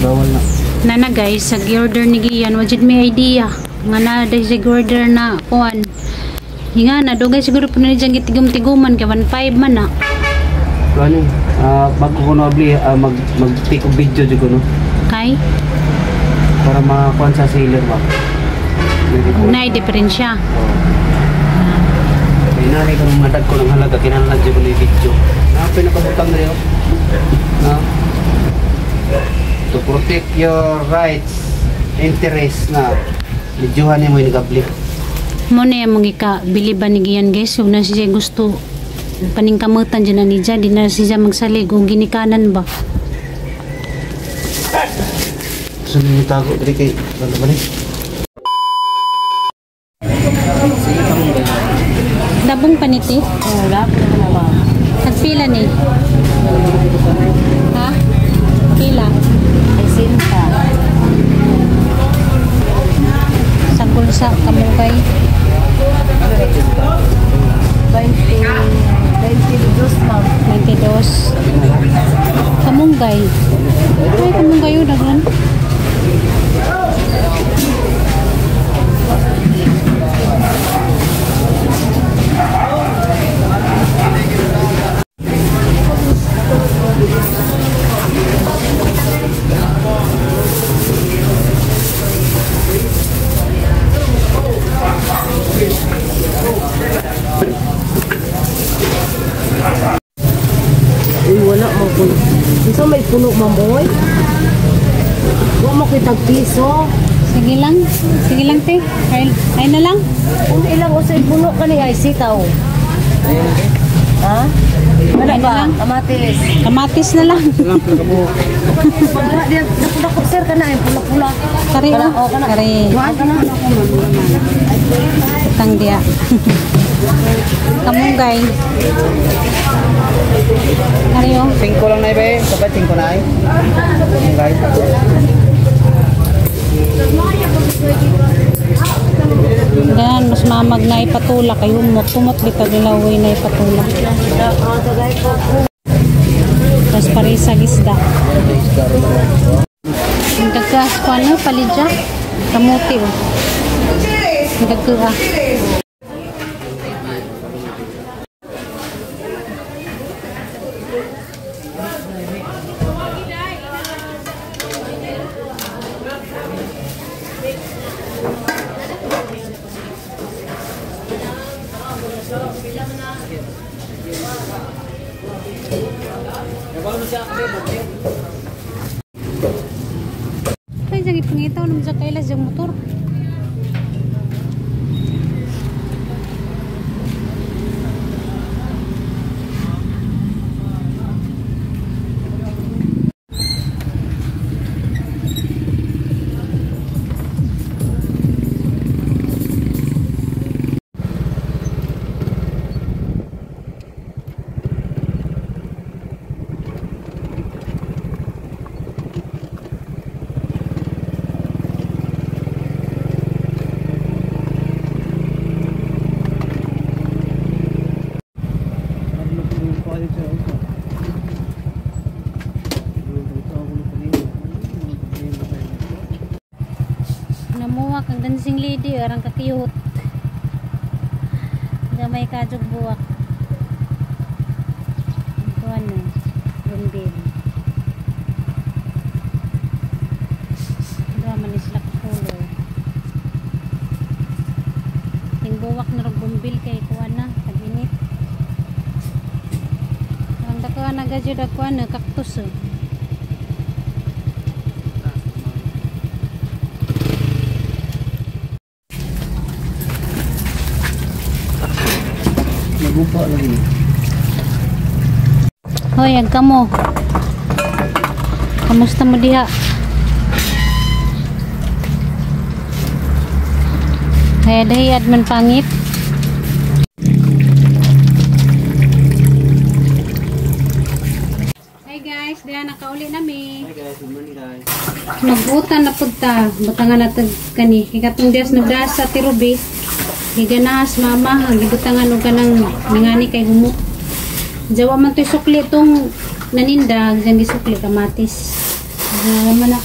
Bawal na. Nana guys, sa order ni Gian, wajud may idea. Nga na dahil sa order na kuan. Hinga na, dugay siguro po na dyan gitigum-tiguman, kaya 1.5 man na. Ano bago ko na abli, mag-take of video dyan ko, no? Kay? Para makakuan sa seller ba? Na-diferensya. Kaya nanay ka ng matag ko ng halaga, kinalag dyan ko na yung video. Pinakabutang na yun. To protect your rights, interest na videohan niya mo yung nagabli. Muna yung mga biliban ni Gian guys, huwag na siya gusto paningkamutan dyan na niya, di na siya magsalig kung ginikanan ba. So nang itago dali kay balik. Dabong paniti? Oo, labong na ba? Nagpila ni? Ha? Pila? Ay, sinta. Sa bulsa, kamugay. 22 lang. 22. Kamunggay. Ay, kamunggay yun, daglan. Uy, wala mo po. Isa may puno mamoy. Huwag mo kitag piso. Sige lang. Sige lang, te. Ay na lang. Kung ilang usay puno ka ni ay sitaw. Ha? Wala Ay na ba? lang. Kamatis. Kamatis na lang. Wala diyan. Dako sir ka na ay pula-pula. Kari, Kana, oh. kana. Kari. Duhaan ka na. Utang dia. Kamunggay. Kari, oh. 5 lang na ibe, sabat 5 na ay. Guys. Ganyan, mas mamag na ipatula kayo tumot bitag laway na ipatula. Tapos parisag isda. Ang dagkas ko ano, palidya. Kamuti o. Ang dagka. Ay, jangan pangitaw naman sa kailas yung motor. Namuha kang dancing lady, arang kakiyot. Gamay kajog buwak. Ito ano, rumbil. Ito man islak color. Ting buwak na rumbil kay kuwan na, taginit. Ang dakuan na gadyo dakuan na kaktus eh. Nagupa lagi. Hoy, ang kamo. Kamusta mo diha? Kaya dahi adman pangit. Hi guys, diha nakauli nami. Hi guys, good morning guys. Nagbutan na punta. Butangan natin kani. Ikatong dias nagdas sa tirubi. Giganahas mama, gibutangan og kanang ningani kay humok. Jawa man to'y sukli itong nanindag, dyan gisukli kamatis. Naman na.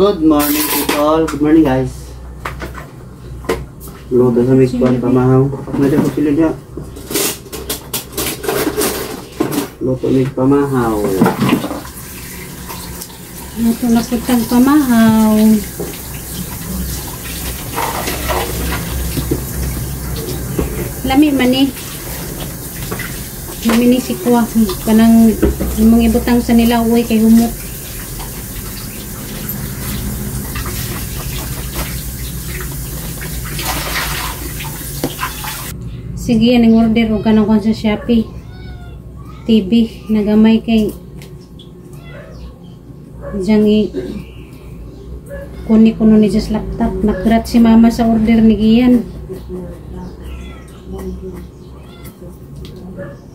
Good morning people. Good morning guys. Luto sa mixpan pamahaw. Pagmada ko sila dyan. Luto mix pamahaw. Luto na putang pamahaw. Lami man eh. Lami ni si Kuwa. Kanang mga ibutang sa nila uwi kay humot. Sige, ang order o kanang kung sa Shopee TV nagamay kay diyang kuni kuno ni just laptop. Nagrat si mama sa order ni Gian.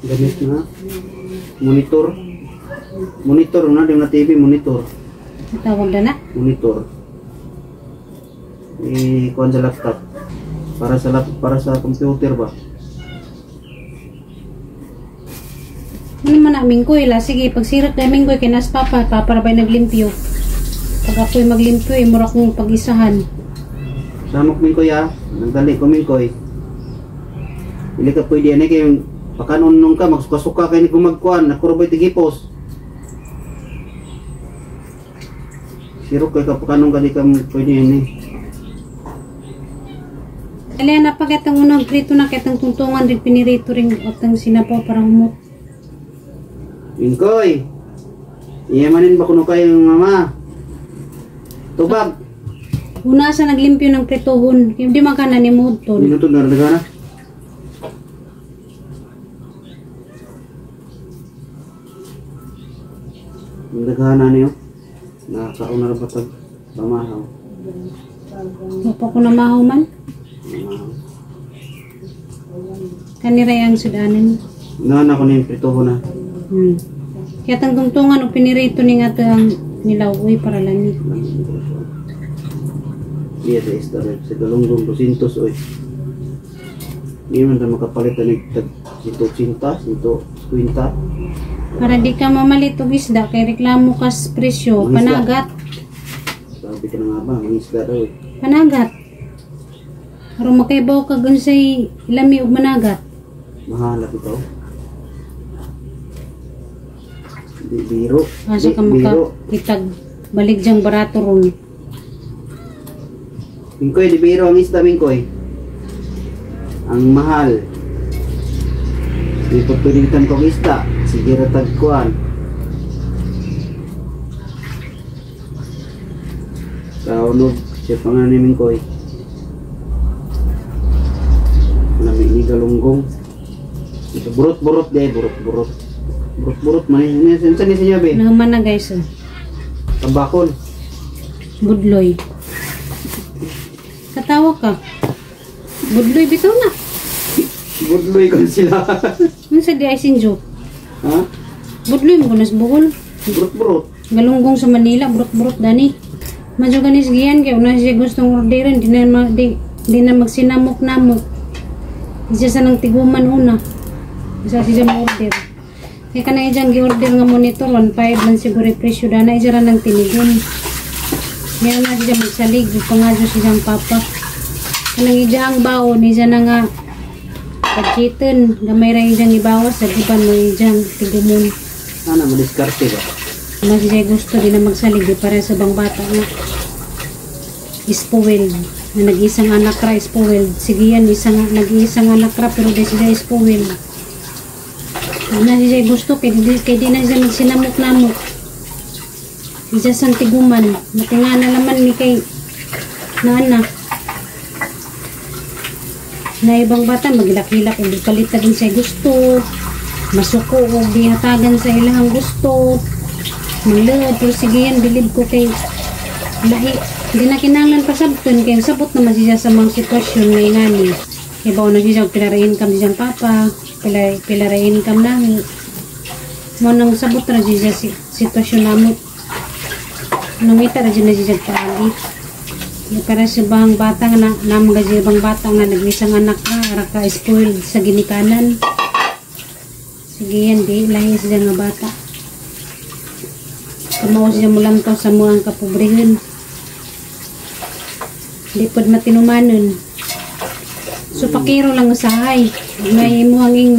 Gamit na. Monitor na din na TV monitor. Tawag na na. Monitor. Kuan sa laptop. Para sa computer ba? Ano man namin ko ila. Sige, pagsirat namin ko kinas papa para ba naglimpyo. Pag ako'y maglimpyo mura kong pag-isahan. Samok min ko ya. Nagdali ko min ko Ili ka pwede yan kay pakanon nung ka magsuka-suka kay ni gumagkuan. Nakurubay tigipos. Sirok kay kapakanon ka di ka pwede yan Kaya napagat ang unang prito na kitang tuntungan rin pinirito rin otang sinapaw para humot. Mingkoy, iyamanin ba kuno kayo ng mama? Tubag. Una sa naglimpyo ng pritohon, hindi makana ni Mudton. Minuto na nagana. Nagana niyo. Nakakauna ra batag pamahaw. Mapa ko na mahuman. Kanira ang sudanin. Nana ko ni pritoho na. Kaya tang tungtungan o pinirito ni nga ang nilawoy para langit. Iya sa isda rin. Sa galunggong 200 oy. Hindi man na makapalitan ng 150, 150. Para di ka mamalit og isda kay reklamo kas presyo, Ang isda. panagat. Sabi ka na nga ba, ang isda daw. Panagat. Aron makaibaw ka gunsay lami og managat. Mahalap ito. Di biro. Asa ka Biro. makitag balik jang barato ron. Mingkoy, di biro ang isda, Mingkoy. Ang mahal. Di pagpilitan kong isda. Sige ratagkuan. Kaunog. Siya pa nga ni Mingkoy. Lamig ni galunggong. Ito, burot-burot deh, burot-burot. Burot-burot man. Saan ni siya, be? Naman na guys. Tabakol. Budloy. Katawa ka. Budloy bitaw na. Budloy ko sila. Ano sa di ay sinjo? Ha? Budloy mo kunas buhol. Burot-burot. Galunggong sa Manila, burot-burot dani. Madyo ganis giyan kaya una siya gustong orderin, di na magsinamok-namok. Isa sa nang tiguman una. Isa siya ma-order. Kaya ka na ijang gi-order nga monitor, 1.5 man siguro presyo dana, isa ra nang tinigon. Ngayon na siya magsalig, pangadyo siyang papa. Kanang ijang baon, isa na nga pagchitin, gamay ra ijang ibawas, sa iban mo ijang tigumun. Sana madiskarte ba? Mas siya gusto din na magsalig, di para sa bang bata nga. Spoiled. Na nag-isang anak ra, spoiled. Sige yan, nag-iisang anak ra, pero di siya spoiled. Na siya gusto, kaya di na siya magsinamok-namok. Siya sang tiguman. Matinga na naman ni kay nana. Na ibang bata, maglak-hilak, hindi palitan din siya gusto. Masuko o bihatagan sa ilahang gusto. Malad, pero sige yan, bilib ko kay lahi. Hindi na kinanglan pasabton, kaya sabot naman siya sa mga sitwasyon na ingani. Kaya ba na siya, pilarain kam siyang papa, pilarain kam namin. Manang sabot na siya sitwasyon namin. Namita na siya paali. Para sa bang bata nga namang gaji bang bata nga nag-isang anak ka, araka spoiled sa ginikanan. Sige yan, di lahi siya nga bata. Kamaw siya mulang to sa muang kapobrihin. Di pod matinumanon. So pakiro lang usahay. May muhanging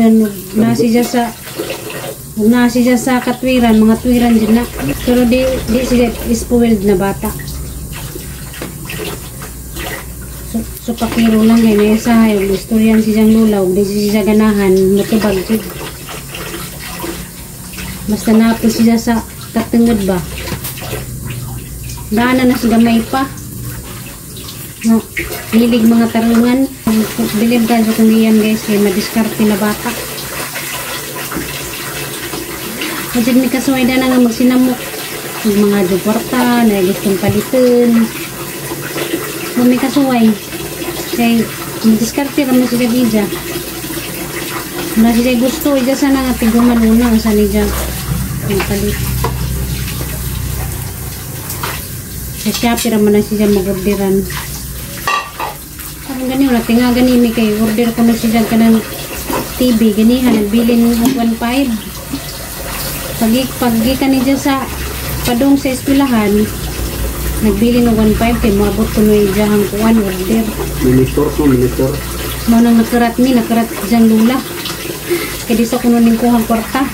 nasi siya sa katwiran, mga twiran din na. Pero di siya spoiled na bata. So pakiro lang kay na usahay. Istoryan siyang lulaw, di siya ganahan, matubag jud. Basta napos siya sa katungod ba. Daanan na sa gamay pa. No, hilig mga tarungan. Bilib ka kung iyan guys, kaya madiskarte na bata. Kasi may kasuway na nga magsinamok. Yung mga juporta na gustong palitin. Kung may kasuway, kaya madiskarte naman siya gidya. Wala siya gusto, ija sana nga tiguman una sa niya yung palit. Sa Shopee naman na siya mag-orderan. Parang ganyan, tinga ganyan kay order ko na siya ka ng TV, ganihan, nagbili ng 1.5. Pagi ka niya sa padong sa eskwelahan, nagbili ng 1.5 kay maabot ko na ijahang kuwan order. Monitor. Mo nang nakarat dyan lula. Kaya di sa kuno ning kuhang kwarta.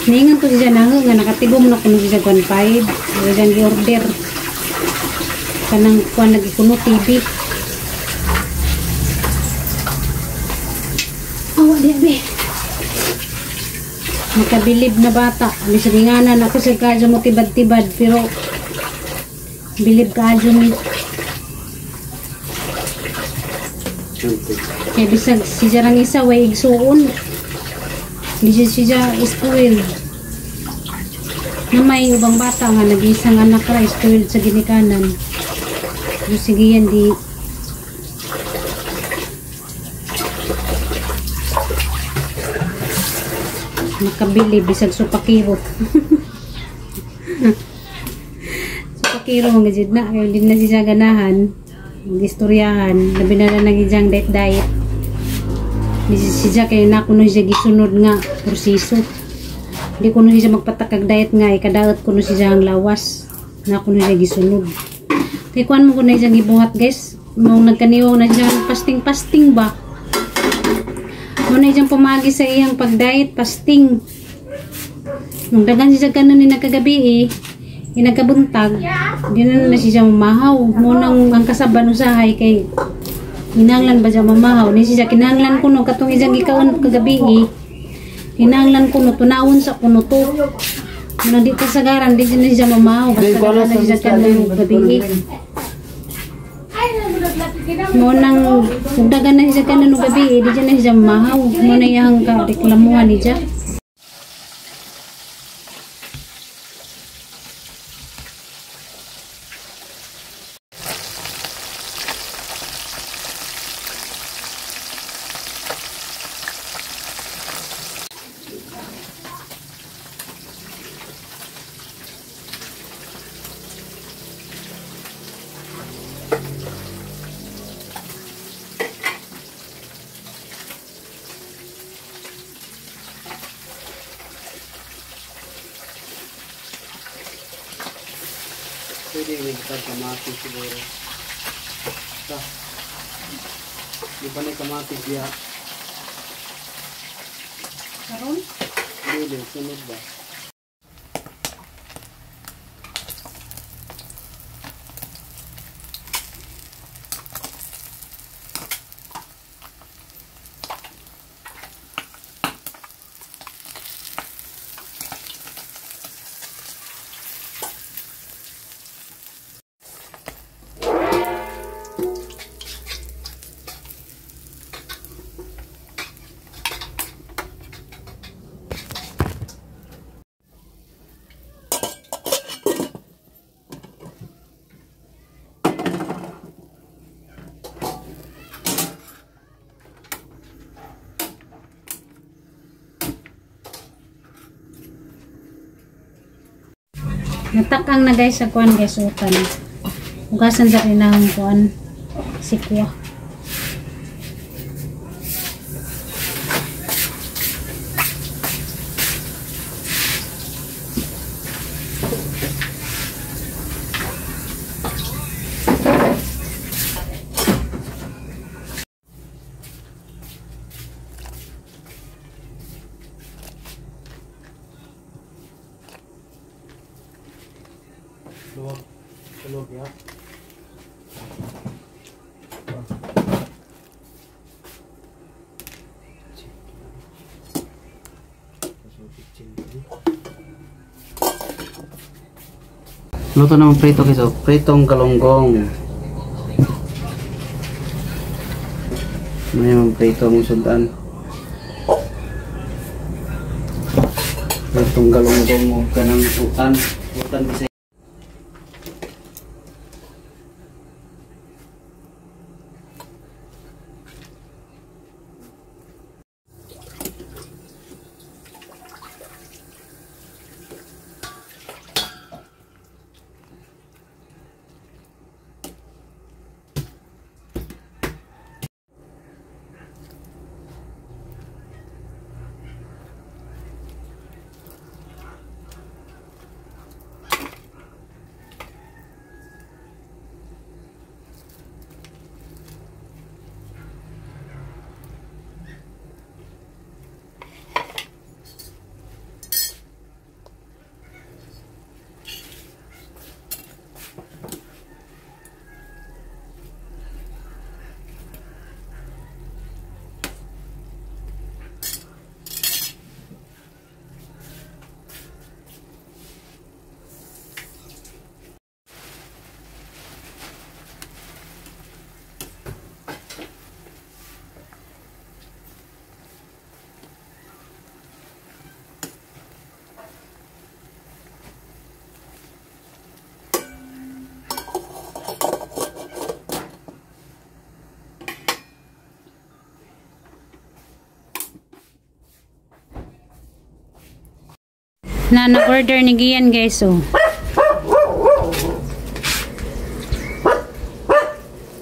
Naingan ko siya na nga nakatigom na kuno siya 1.5. Dyan gi-order. Kanang kuwan lagi kuno TV. Awa di abi. Makabilib na bata. Alis ringanan ako sa kadyo mo tibad-tibad pero bilib kadyo mi. Kaya bisag siya rang isa way igsuon. Di siya spoiled. Na may ubang bata nga nag-isang anak ra spoiled sa ginikanan. So, sige yan di makabili bisag supakiro. Supakiro mga jid na kaya din na siya ganahan gistoryahan labi na lang nagijang diet siya kaya na kuno siya gisunod nga proseso. Di kuno siya magpatakag diet nga ikadaot kuno siya ang lawas na kuno siya gisunod. Kaya kuan mo kuno siya gibuhat guys nung nagkaniwang na siya fasting ba. Muna siyang pumagi sa iyang pag-diet, fasting. Nung dagan siya kanon ni nagkagabi nagkabuntag, di na siya mamahaw. Munang ang kasaban usahay kay hinanglan ba siya mamahaw. Ni siya kinanglan kuno katong isang ikaon kagabi hinanglan kuno tunawon sa kuno to. Muna di kasagaran, di siya mamahaw. Basta dagan na siya kanon gabi. Munang dagan na siya kanon gabi, di siya na siya mamahaw. Muna yung reklamuhan ni siya. Pwede yung kamatis siguro. Ito. Di ba na yung kamatis diya? Karon? Hindi, sunod ba? Natakang na guys sa kuan guys utan. Ugasan sa inang kuan sikwa. Luwag ya. Luto naman prito guys, pritong galunggong. May mga prito mong sundan. Pritong galunggong mo kanang utan bisa. Na nag-order ni Gian guys, oh.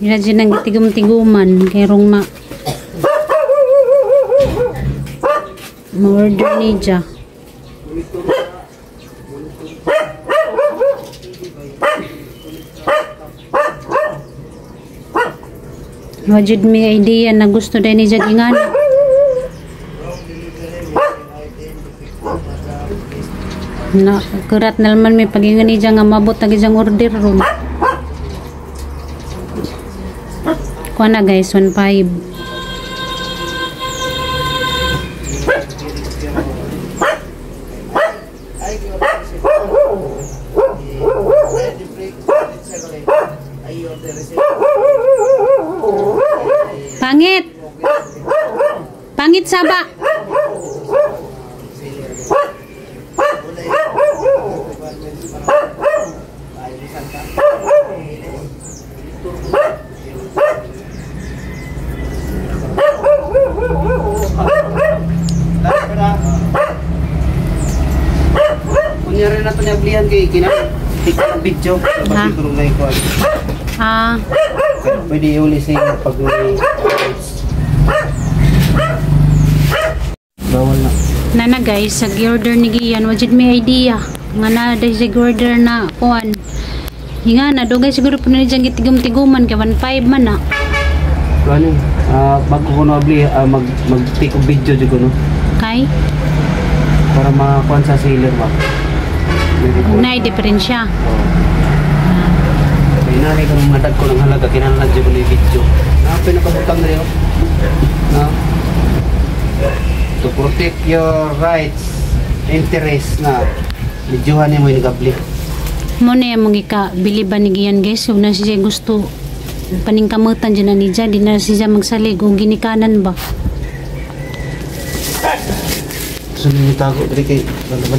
Ira dyan ang tigum-tiguman kay rong ma-order ni Dia. Wajud may idea na gusto din ni Dia gingan. Na kurat na naman may pagingan ni Dia nga mabot na gijang order room. Kuha na guys, 1.5. Pangit! Pangit saba! Kunyari na ito niya blihan kay tikang video. Ha? Ah. Pwede iuli sa pag bawal na. Nana guys, sa order ni Gian, wajid may idea. Nga na dahil sa order na kuan. Hinga na, dugay siguro po na dyan gitigum-tiguman kaya 1.5 man na. Ano bago ko na abli, mag-take of video dyan ko, no? Kay? Para makakuan sa seller ba? Na diferensya. Kaya nanay ko nung matag ko ng halaga, kinanlag dyan ko na yung video. Pinapabutang na yun. To protect your rights, interest na videohan niya mo yung nagabli. Mo na yung mga biliban ni Gian guys. Huwag na siya gusto paningkamutan dyan na ni Dia. Di na siya magsalig o ginikanan ba. So, nitago. Dali kay, ano ba